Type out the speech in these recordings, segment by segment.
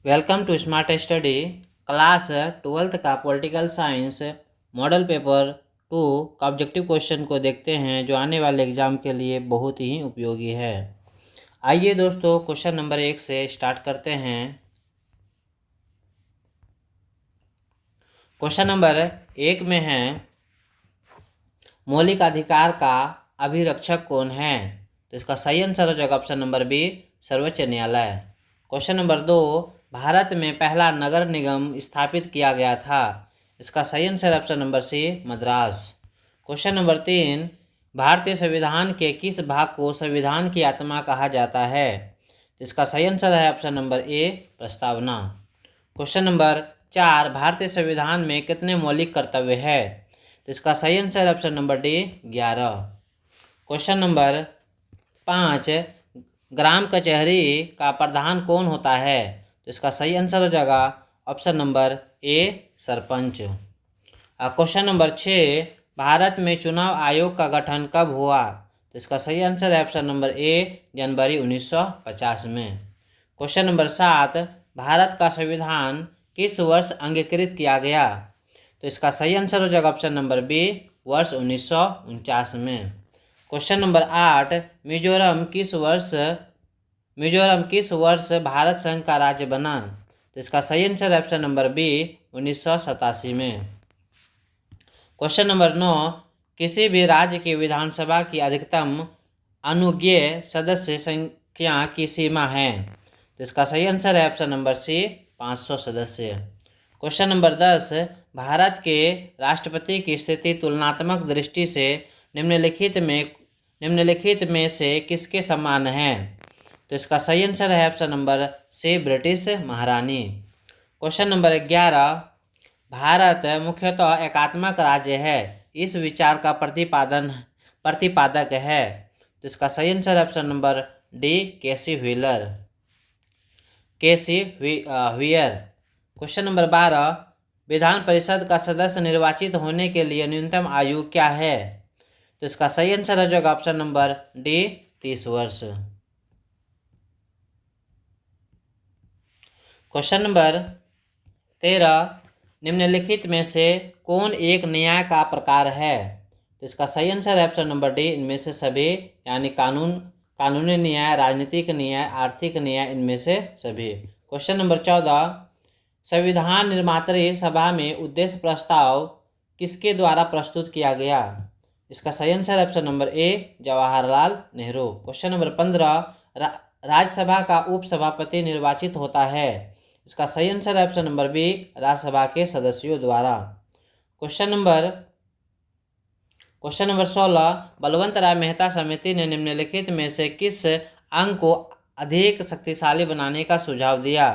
Welcome to smart study. Class 12th का political science model paper 2 का objective question को देखते हैं, जो आने वाले एग्जाम के लिए बहुत ही उपयोगी है। आइए दोस्तों, क्वेश्चन नंबर 1 से स्टार्ट करते हैं। क्वेश्चन नंबर 1 में है, मौलिक अधिकार का अभिरक्षक कौन है? तो इसका सही आंसर हो जाएगा ऑप्शन नंबर बी, सर्वोच्च न्यायालय। क्वेश्चन नंबर 2, भारत में पहला नगर निगम स्थापित किया गया था। इसका सही answer option number C, Madras. Question number 3, भारतीय संविधान के किस भाग को संविधान की आत्मा कहा जाता है? तो इसका सही आंसर है ऑप्शन नंबर ए, प्रस्तावना। क्वेश्चन नंबर 4, भारतीय संविधान में कितने मौलिक कर्तव्य है? तो इसका सही आंसर है option number D, 11। Question number 5, ग्राम कचहरी का प्रधान कौन होता है? तो इसका सही आंसर हो जाएगा ऑप्शन नंबर ए, सरपंच। क्वेश्चन नंबर 6, भारत में चुनाव आयोग का गठन कब हुआ? तो इसका सही आंसर है ऑप्शन नंबर ए, जनवरी 1950 में। क्वेश्चन नंबर 7, भारत का संविधान किस वर्ष अंगीकृत किया गया? तो इसका सही आंसर हो जाएगा ऑप्शन नंबर बी, वर्ष 1949 में। क्वेश्चन नंबर 8, मिजोरम किस वर्ष भारत संघ का राज्य बना? तो इसका सही आंसर है ऑप्शन नंबर बी, 1987 में। क्वेश्चन नंबर 9, किसी भी राज्य की विधानसभा की अधिकतम अनुज्ञेय सदस्य संख्या की सीमा है? तो इसका सही आंसर है ऑप्शन नंबर सी, 500 सदस्य। क्वेश्चन नंबर 10, भारत के राष्ट्रपति की स्थिति तुलनात्मक दृष्टि से निम्नलिखित में से किसके समान है? तो इसका सही आंसर है ऑप्शन नंबर सी, ब्रिटिश महारानी। क्वेश्चन नंबर 11, भारत मुख्यतः एकात्मक राज्य है, इस विचार का प्रतिपादक है? तो इसका सही आंसर है ऑप्शन नंबर डी, केसी व्हीयर। क्वेश्चन नंबर 12, विधान परिषद का सदस्य निर्वाचित होने के लिए न्यूनतम आयु क्या है? तो इसका सही आंसर हो जाएगा ऑप्शन नंबर डी, 30 वर्ष। क्वेश्चन नंबर 13, निम्नलिखित में से कौन एक न्याय का प्रकार है? तो इसका सही आंसर है ऑप्शन नंबर डी, इनमें से सभी, यानी कानूनी न्याय, राजनीतिक न्याय, आर्थिक न्याय, इनमें से सभी। क्वेश्चन नंबर 14, संविधान निर्मात्री सभा में उद्देश्य प्रस्ताव किसके द्वारा प्रस्तुत किया गया? इसका सही आंसर है ऑप्शन नंबर ए, जवाहरलाल नेहरू। क्वेश्चन नंबर 15, राज्यसभा का उपसभापति निर्वाचित होता है? इसका सही आंसर है ऑप्शन नंबर बी, राज्यसभा के सदस्यों द्वारा। क्वेश्चन नंबर 16, बलवंत राय मेहता समिति ने निम्नलिखित में से किस अंग को अधिक शक्तिशाली बनाने का सुझाव दिया?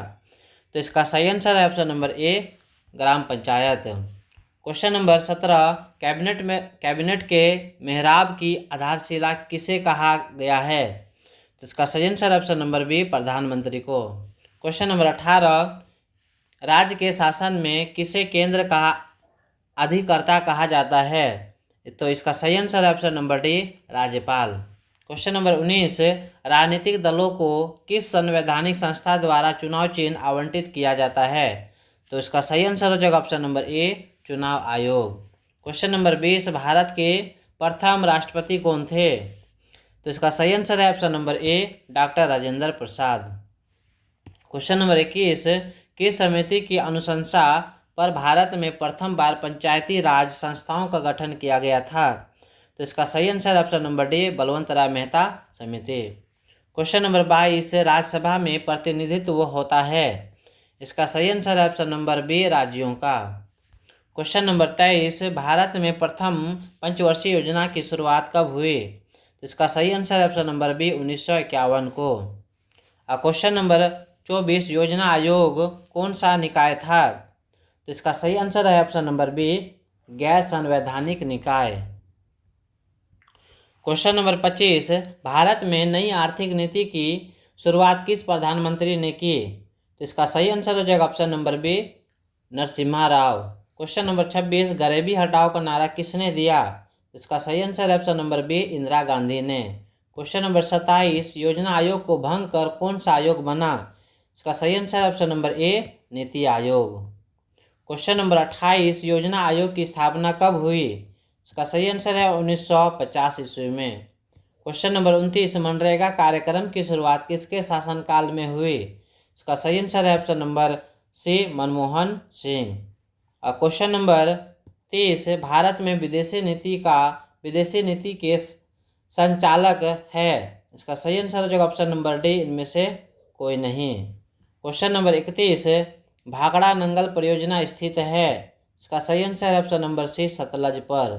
तो इसका सही आंसर है ऑप्शन नंबर ए, ग्राम पंचायत। क्वेश्चन नंबर 17, कैबिनेट के मेहराब की आधारशिला किसे कहा गया है? तो इसका सही आंसर है ऑप्शन नंबर बी, प्रधानमंत्री को। क्वेश्चन नंबर 18, राज्य के शासन में किसे केंद्र का अधिकर्ता कहा जाता है? तो इसका सही आंसर है ऑप्शन नंबर डी, राज्यपाल। क्वेश्चन नंबर 19, राजनीतिक दलों को किस संवैधानिक संस्था द्वारा चुनाव चिन्ह आवंटित किया जाता है? तो इसका सही आंसर हो जाएगा ऑप्शन नंबर ए, चुनाव आयोग। क्वेश्चन नंबर 20, भारत के प्रथम राष्ट्रपति कौन थे? तो इसका सही आंसर है ऑप्शन नंबर ए, doctor Rajendra Prasad. Question number 21, किस समिति की अनुशंसा पर भारत में प्रथम बार पंचायती राज संस्थाओं का गठन किया गया था? तो इसका सही answer option number D, Balwant Rai Mehta समिति। क्वेश्चन नंबर 22, राज्यसभा में प्रतिनिधित्व होता है? इसका सही आंसर है ऑप्शन नंबर बी, राज्यों का। क्वेश्चन नंबर 23, भारत में प्रथम पंचवर्षीय योजना की शुरुआत कब हुई? तो इसका सही आंसर है ऑप्शन नंबर बी, 1951 को। क्वेश्चन नंबर 24, योजना आयोग कौन सा निकाय था? तो इसका सही आंसर है ऑप्शन नंबर बी, गैर संवैधानिक निकाय। क्वेश्चन नंबर 25, भारत में नई आर्थिक नीति की शुरुआत किस प्रधानमंत्री ने की? तो इसका सही आंसर हो जाएगा option number B, Narasimha Rao. Question number 26, गरीबी हटाओ का नारा किसने दिया? तो इसका सही आंसर है option number B, Indira Gandhi ने। क्वेश्चन नंबर 27, योजना आयोग को भंग कर कौन सा आयोग बना? इसका सही आंसर है ऑप्शन नंबर ए नीति आयोग। क्वेश्चन नंबर 28, योजना आयोग की स्थापना कब हुई? इसका सही आंसर है 1950 ईस्वी में। क्वेश्चन नंबर 29, मनरेगा कार्यक्रम की शुरुआत किसके शासनकाल में हुई? इसका सही आंसर है option number C Manmohan Singh. और क्वेश्चन नंबर 30, भारत में विदेशी नीति के संचालक है? इसका सही आंसर हो जाएगा ऑप्शन नंबर डी, इनमें से कोई नहीं। क्वेश्चन नंबर 31, भाखड़ा नंगल परियोजना स्थित है? इसका सही आंसर है ऑप्शन नंबर सी सतलज पर।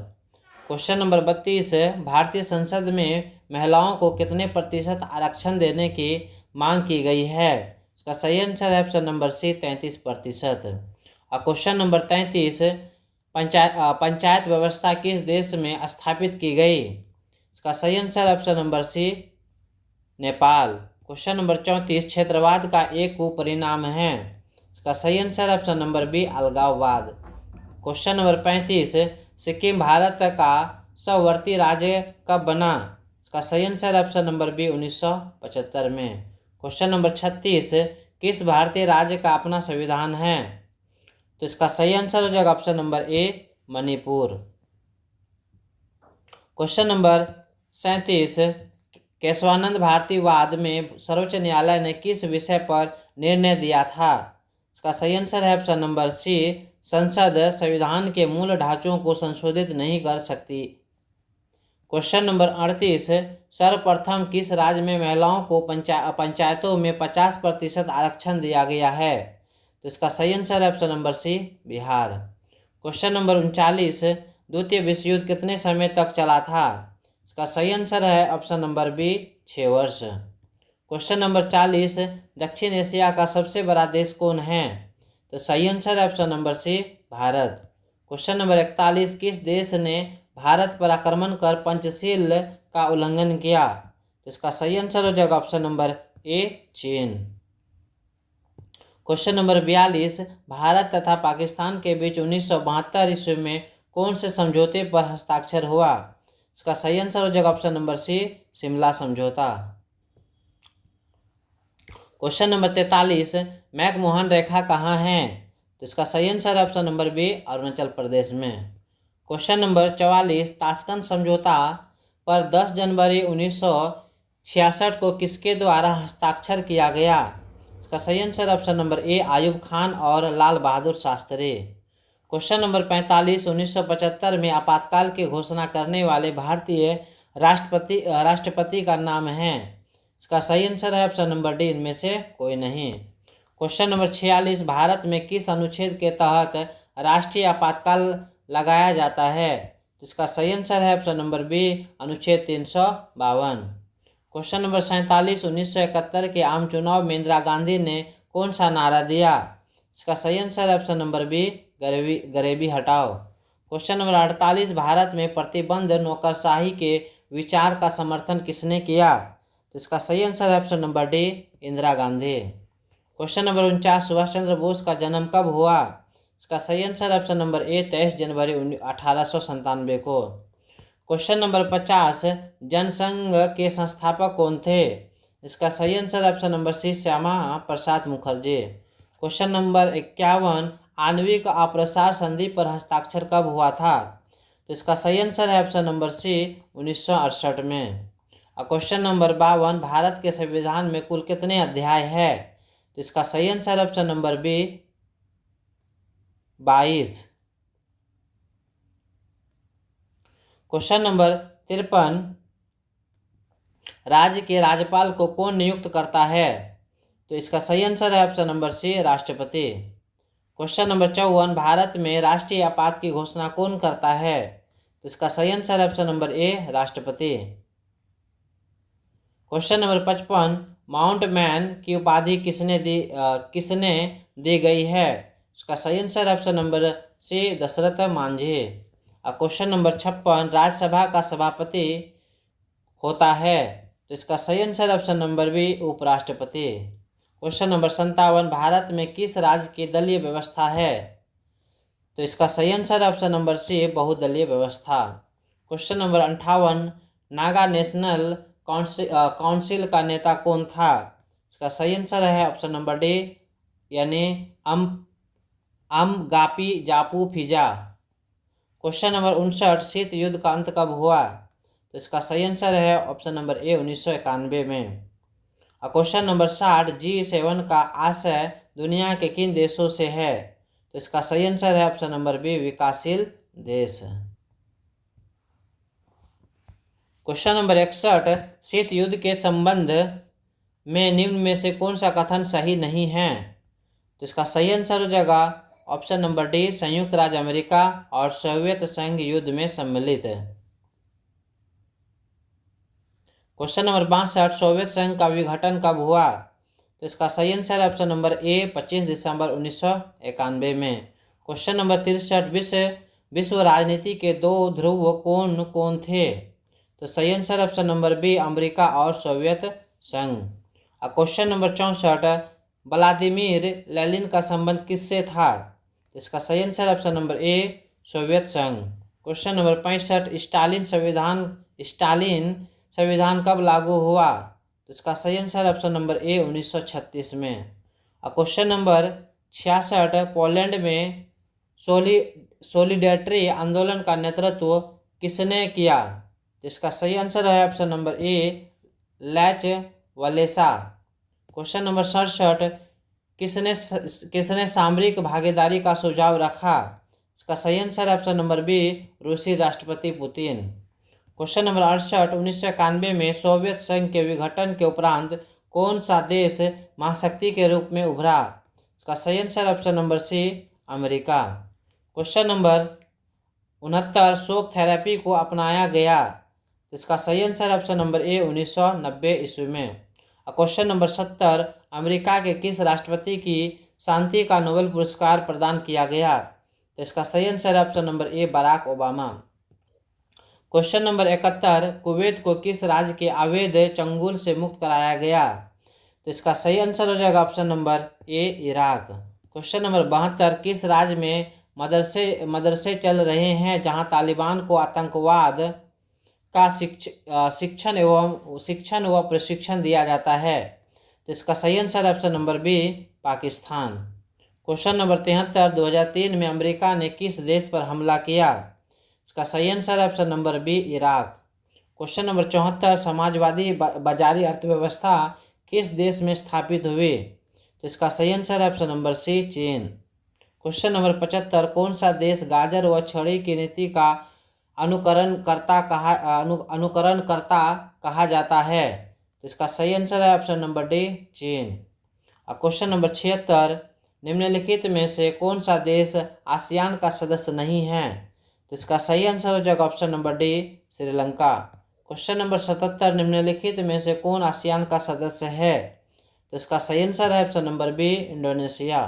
क्वेश्चन नंबर 32, भारतीय संसद में महिलाओं को कितने प्रतिशत आरक्षण देने की मांग की गई है? इसका सही आंसर है ऑप्शन नंबर सी 33%। और क्वेश्चन नंबर 33, पंचायत व्यवस्था किस देश में स्थापित की गई? इसका सही आंसर है option number C Nepal. Question number 34, क्षेत्रवाद का एक कुपरिणाम है? इसका सही आंसर है ऑप्शन नंबर बी अलगाववाद। क्वेश्चन नंबर 35, सिक्किम भारत का सवर्ती राज्य कब बना? इसका सही आंसर है ऑप्शन नंबर बी 1975 में। क्वेश्चन नंबर 36, किस भारतीय राज्य का अपना संविधान है? तो इसका सही आंसर हो जाएगा option number A Manipur. Question number 37, Kesavananda भारतीवाद में सर्वोच्च न्यायालय ने किस विषय पर निर्णय दिया था? इसका सही आंसर है ऑप्शन नंबर सी संसद संविधान के मूल ढांचों को संशोधित नहीं कर सकती। क्वेश्चन नंबर 38, सर्वप्रथम किस राज्य में महिलाओं को पंचायतों में 50% आरक्षण दिया गया है? तो इसका सही आंसर है option number C Bihar. Question number 39, द्वितीय विश्व युद्ध कितने समय तक चला था? इसका सही आंसर है ऑप्शन नंबर बी 6 वर्ष। क्वेश्चन नंबर 40, दक्षिण एशिया का सबसे बड़ा देश कौन है? तो सही आंसर है option number C Bharat. Question number 41, किस देश ने भारत पर आक्रमण कर पंचशील का उल्लंघन किया? तो इसका सही आंसर हो जाएगा ऑप्शन नंबर ए चीन। क्वेश्चन नंबर 42, भारत तथा पाकिस्तान के बीच 1972 ईस्वी में कौन से समझौते पर हस्ताक्षर हुआ? इसका सही आंसर हो जाएगा ऑप्शन नंबर सी शिमला समझौता। क्वेश्चन नंबर 43, मैकमोहन रेखा कहाँ है? तो इसका सही आंसर है option number B Arunachal Pradesh में। क्वेश्चन नंबर 44, ताशकंद समझौता पर 10 जनवरी 1966 को किसके द्वारा हस्ताक्षर किया गया? इसका सही आंसर ऑप्शन नंबर ए आयूब खान और लाल बहादुर शास्त्री। क्वेश्चन नंबर 45, 1975 में आपातकाल की घोषणा करने वाले भारतीय राष्ट्रपति का नाम है? इसका सही आंसर है ऑप्शन नंबर डी, इनमें से कोई नहीं। क्वेश्चन नंबर 46, भारत में किस अनुच्छेद के तहत राष्ट्रीय आपातकाल लगाया जाता है? तो इसका सही आंसर है ऑप्शन नंबर बी अनुच्छेद 352। क्वेश्चन नंबर 47, 1971 के आम चुनाव में इंदिरा गांधी ने कौन सा नारा दिया? इसका सही आंसर है ऑप्शन नंबर बी गरीबी हटाओ। क्वेश्चन नंबर 48, भारत में प्रतिबंध नौकरशाही के विचार का समर्थन किसने किया? तो इसका सही आंसर है option number D Indira Gandhi. Question number 49, Subhash Chandra Bose का जन्म कब हुआ? इसका सही आंसर है ऑप्शन नंबर ए 23 जनवरी 1897 को। क्वेश्चन नंबर 50, जनसंघ के संस्थापक कौन थे? इसका सही आंसर है ऑप्शन नंबर सी श्यामा प्रसाद मुखर्जी। क्वेश्चन नंबर 51, आणविक अप्रसार संधि पर हस्ताक्षर कब हुआ था? तो इसका सही आंसर है ऑप्शन नंबर सी 1968 में। और क्वेश्चन नंबर 52, भारत के संविधान में कुल कितने अध्याय है? तो इसका सही answer option number B 22। Question number 53, राज्य के राज्यपाल को कौन नियुक्त करता है? तो इसका सही आंसर है ऑप्शन नंबर सी राष्ट्रपति। क्वेश्चन नंबर 54, भारत में राष्ट्रीय आपात की घोषणा कौन करता है? तो इसका सही आंसर है ऑप्शन नंबर ए राष्ट्रपति। क्वेश्चन नंबर 55, माउंट मैन की उपाधि किसने दी गई है? इसका सही answer option number C Dashrath Manjhi. और क्वेश्चन नंबर 56, राज्यसभा का सभापति होता है? तो इसका सही आंसर ऑप्शन नंबर बी उपराष्ट्रपति। क्वेश्चन नंबर 57, भारत में किस राज्य की दलीय व्यवस्था है? तो इसका सही आंसर ऑप्शन नंबर सी बहुदलीय व्यवस्था। Question number 58, Naga national council का नेता कौन था? इसका सही आंसर है ऑप्शन नंबर डी, यानी अम गापी जापू फिजा। क्वेश्चन नंबर 59, शीत युद्ध का अंत कब हुआ? तो इसका सही आंसर है ऑप्शन नंबर ए, 1991 में। और क्वेश्चन नंबर 60, G7 का आशय दुनिया के किन देशों से है? तो इसका सही आंसर है ऑप्शन नंबर बी, विकासशील देश। क्वेश्चन नंबर 61, शीत युद्ध के संबंध में निम्न में से कौन सा कथन सही नहीं है? तो इसका सही आंसर हो जाएगा ऑप्शन नंबर डी, संयुक्त राज्य अमेरिका और सोवियत संघ युद्ध में सम्मिलित है। क्वेश्चन नंबर 62, सोवियत संघ का विघटन कब हुआ? तो इसका सही आंसर है ऑप्शन नंबर ए, 25 दिसंबर 1991 में। क्वेश्चन नंबर 63, विश्व राजनीति के दो ध्रुव कौन कौन थे? तो सही answer option number B, America और सोवियत संघ। और क्वेश्चन नंबर 64, व्लादिमीर लेनिन का संबंध किससे था? तो इसका सही आंसर ऑप्शन नंबर ए, सोवियत संघ। क्वेश्चन नंबर 65, स्टालिन संविधान कब लागू हुआ? तो इसका सही आंसर ऑप्शन नंबर ए, 1936 में। और क्वेश्चन नंबर 66, पोलैंड में सोलिडेरिटी आंदोलन का नेतृत्व किसने किया? तो इसका सही आंसर है option number A, Lech Walesa. Question number 67, किसने सामरिक भागीदारी का सुझाव रखा? इसका सही आंसर है ऑप्शन नंबर बी, रूसी राष्ट्रपति पुतिन। क्वेश्चन नंबर 68, 1991 में सोवियत संघ के विघटन के उपरांत कौन सा देश महाशक्ति के रूप में उभरा? इसका सही answer option number C, America. Question number 69, shock therapy को अपनाया गया? इसका सही आंसर ऑप्शन नंबर ए, 1990 ईस्वी में। क्वेश्चन नंबर 70, अमेरिका के किस राष्ट्रपति की शांति का नोबेल पुरस्कार प्रदान किया गया? तो इसका सही आंसर है option number A, Barack Obama. Question number 71, Kuwait को किस राज्य के अवैध चंगुल से मुक्त कराया गया? तो इसका सही आंसर हो जाएगा ऑप्शन नंबर ए, इराक। क्वेश्चन नंबर 72, किस राज्य में मदरसे चल रहे हैं जहां तालिबान को आतंकवाद का शिक्षण व प्रशिक्षण दिया जाता है? तो इसका सही आंसर है option number B, Pakistan. Question number 73, 2003 में अमेरिका ने किस देश पर हमला किया? इसका सही आंसर है option number B, Iraq. Question number 74, समाजवादी बाजारी अर्थव्यवस्था किस देश में स्थापित हुई? तो इसका सही आंसर है ऑप्शन नंबर सी, चीन। क्वेश्चन नंबर 75, कौन सा देश गाजर व छड़ी की नीति का अनुकरणकर्ता कहा जाता है? तो इसका सही आंसर है ऑप्शन नंबर डी, चीन। और क्वेश्चन नंबर 76, निम्नलिखित में से कौन सा देश आसियान का सदस्य नहीं है? तो इसका सही आंसर हो जाएगा option number D, Sri Lanka. Question number 77, निम्नलिखित में से कौन आसियान का सदस्य है? तो इसका सही आंसर है option number B, Indonesia.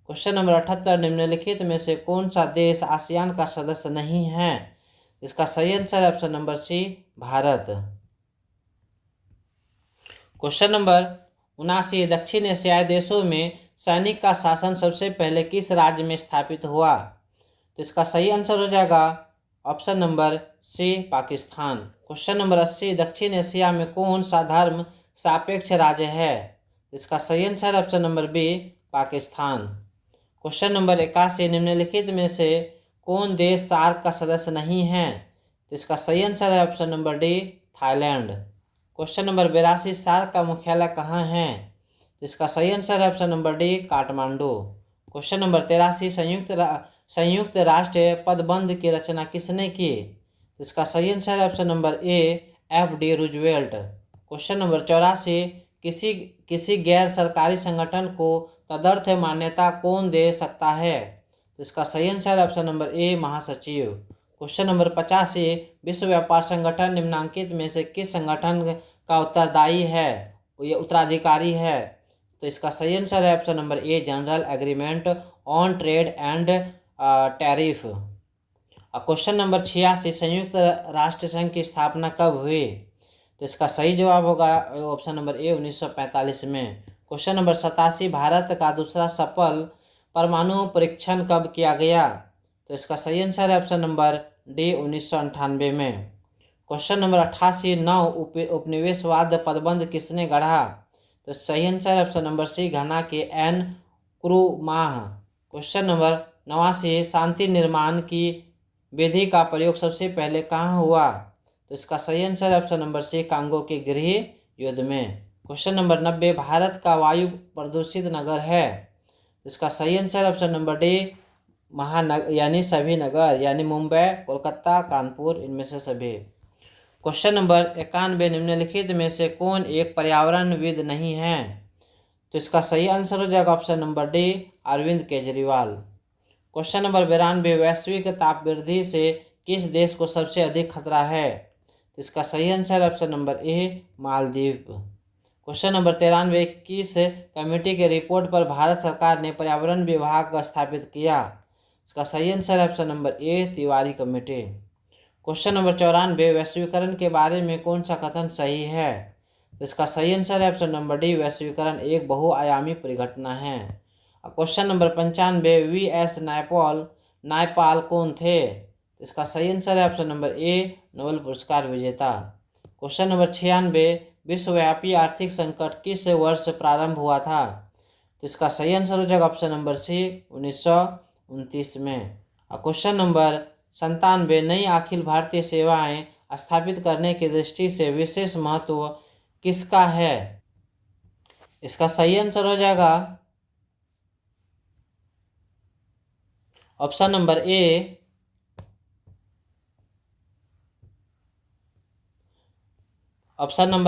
Question number 78, निम्नलिखित में से कौन सा देश आसियान का सदस्य नहीं है? इसका सही आंसर है option number C, Bharat. Question number 79, दक्षिण एशियाई देशों में सैनिक का शासन सबसे पहले किस राज्य में स्थापित हुआ? तो इसका सही आंसर हो जाएगा option number C, Pakistan. Question number 80, दक्षिण एशिया में कौन सा धर्म सापेक्ष राज्य है? तो इसका सही आंसर है option number B, Pakistan. Question number 81, निम्नलिखित में से कौन देश सार्क का सदस्य नहीं है? तो इसका सही आंसर है option number D, Thailand. Question number 82, SAARC का मुख्यालय कहाँ है? तो इसका सही आंसर है option number D, Kathmandu. Question number 83, संयुक्त राष्ट्र पदबंध की रचना किसने की? तो इसका सही आंसर है ऑप्शन नंबर ए, एफ.डी. रूजवेल्ट। क्वेश्चन नंबर 84, किसी गैर सरकारी संगठन को तदर्थ मान्यता कौन दे सकता है? तो इसका सही आंसर है ऑप्शन नंबर ए, महासचिव। क्वेश्चन नंबर 85, विश्व व्यापार संगठन निम्नलिखित में से किस संगठन का उत्तराधिकारी है? तो इसका सही आंसर है option number A, general agreement on trade and tariff. Question number 86, संयुक्त राष्ट्र संघ की स्थापना कब हुई? तो इसका सही जवाब होगा ऑप्शन नंबर ए, 1945 में। क्वेश्चन नंबर 87, भारत का दूसरा सफल परमाणु परीक्षण कब किया गया? तो इसका सही आंसर है ऑप्शन नंबर डी, 1998 में। क्वेश्चन नंबर 88, नव उपनिवेशवाद पदबंध किसने गढ़ा? तो सही आंसर है ऑप्शन नंबर सी, घाना के एन क्रूमाह। क्वेश्चन नंबर 89, शांति निर्माण की विधि का प्रयोग सबसे पहले कहाँ हुआ? तो इसका सही आंसर है ऑप्शन नंबर सी, कांगो के गृह युद्ध में। क्वेश्चन नंबर 90, भारत का वायु प्रदूषित नगर है? तो इसका सही आंसर ऑप्शन नंबर डी, महानगर यानी सभी नगर, यानी मुंबई, कोलकाता, कानपुर, इनमें से सभी। क्वेश्चन नंबर 91, निम्नलिखित में से कौन एक पर्यावरणविद नहीं है? तो इसका सही आंसर हो जाएगा option number D, Arvind Kejriwal. Question number 92, वैश्विक ताप वृद्धि से किस देश को सबसे अधिक खतरा है? तो इसका सही आंसर ऑप्शन नंबर ए, मालदीव। क्वेश्चन नंबर 93, किस कमेटी के रिपोर्ट पर भारत सरकार ने पर्यावरण विभाग स्थापित किया? इसका सही आंसर है ऑप्शन नंबर ए, तिवारी कमेटी। क्वेश्चन नंबर 94, वैश्वीकरण के बारे में कौन सा कथन सही है? तो इसका सही आंसर है ऑप्शन नंबर डी, वैश्वीकरण एक बहुआयामी परिघटना है। Question number 95, VS. नायपाल कौन थे? तो इसका सही आंसर है ऑप्शन नंबर ए, नोबेल पुरस्कार विजेता। क्वेश्चन नंबर 96, विश्वव्यापी आर्थिक संकट किस वर्ष प्रारंभ हुआ था? तो इसका सही आंसर हो जाएगा ऑप्शन नंबर सी, 1929 में। क्वेश्चन नंबर 97, नई अखिल भारतीय सेवाएं स्थापित करने की दृष्टि से विशेष महत्व किसका है? इसका सही आंसर हो जाएगा ऑप्शन नंबर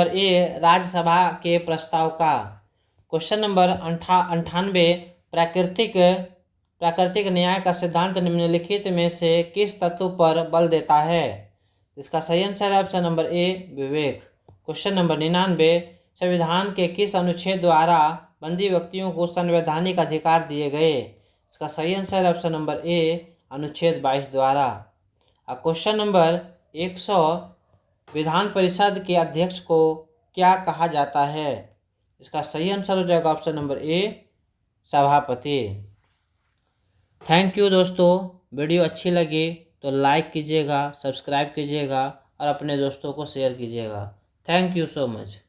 ए, राज्यसभा के प्रस्ताव का। क्वेश्चन नंबर 98, प्राकृतिक न्याय का सिद्धांत निम्नलिखित में से किस तत्व पर बल देता है? इसका सही आंसर है ऑप्शन नंबर ए, विवेक। क्वेश्चन नंबर 99, संविधान के किस अनुच्छेद द्वारा बंदी व्यक्तियों को संवैधानिक अधिकार दिए गए? इसका सही आंसर है ऑप्शन नंबर ए, अनुच्छेद 22 द्वारा। क्वेश्चन नंबर 100, विधान परिषद के अध्यक्ष को क्या कहा जाता है? इसका सही आंसर हो जाएगा ऑप्शन नंबर ए, सभापति। थैंक यू दोस्तों, वीडियो अच्छी लगी तो लाइक कीजिएगा, सब्सक्राइब कीजिएगा और अपने दोस्तों को शेयर कीजिएगा। Thank you so much.